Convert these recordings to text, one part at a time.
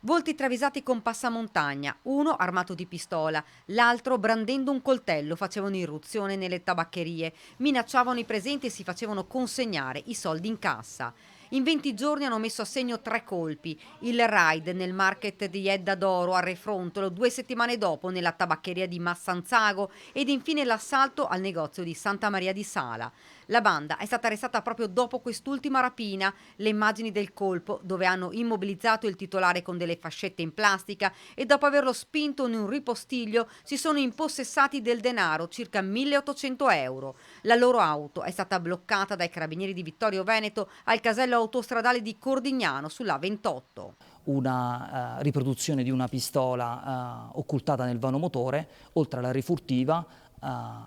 Volti travisati con passamontagna, uno armato di pistola, l'altro brandendo un coltello, facevano irruzione nelle tabaccherie, minacciavano i presenti e si facevano consegnare i soldi in cassa. In 20 giorni hanno messo a segno 3 colpi: il raid nel market di Edda d'Oro a Refrontolo, 2 settimane dopo nella tabaccheria di Massanzago ed infine l'assalto al negozio di Santa Maria di Sala. La banda è stata arrestata proprio dopo quest'ultima rapina. Le immagini del colpo, dove hanno immobilizzato il titolare con delle fascette in plastica e dopo averlo spinto in un ripostiglio si sono impossessati del denaro, circa 1.800 euro. La loro auto è stata bloccata dai carabinieri di Vittorio Veneto al casello autostradale di Cordignano sulla 28. Una riproduzione di una pistola occultata nel vano motore, oltre alla rifurtiva,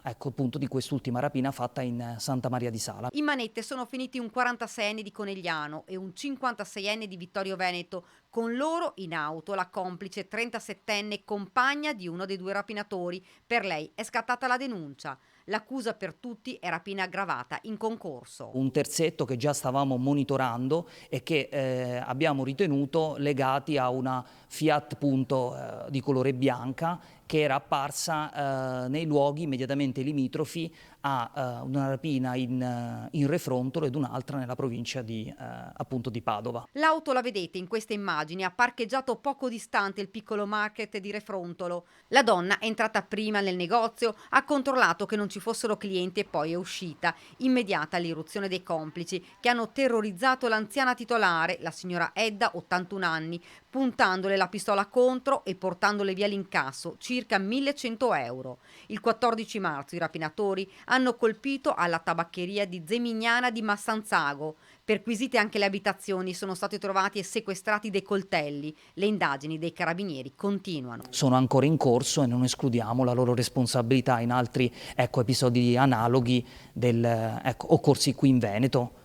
ecco appunto di quest'ultima rapina fatta in Santa Maria di Sala. In manette sono finiti un 46enne di Conegliano e un 56enne di Vittorio Veneto, con loro in auto la complice 37enne compagna di uno dei due rapinatori. Per lei è scattata la denuncia. L'accusa per tutti è rapina aggravata in concorso. Un terzetto che già stavamo monitorando e che abbiamo ritenuto legati a una Fiat Punto di colore bianca che era apparsa nei luoghi immediatamente limitrofi a una rapina in Refrontolo ed un'altra nella provincia di, appunto di Padova. L'auto la vedete in queste immagini, ha parcheggiato poco distante il piccolo market di Refrontolo. La donna è entrata prima nel negozio, ha controllato che non ci fossero clienti e poi è uscita. Immediata l'irruzione dei complici che hanno terrorizzato l'anziana titolare, la signora Edda, 81 anni, puntandole la pistola contro e portandole via l'incasso, circa 1.100 euro. Il 14 marzo i rapinatori hanno colpito alla tabaccheria di Zemignana di Massanzago. Perquisite anche le abitazioni, sono stati trovati e sequestrati dei coltelli. Le indagini dei carabinieri continuano. Sono ancora in corso e non escludiamo la loro responsabilità in altri, ecco, episodi analoghi occorsi qui in Veneto.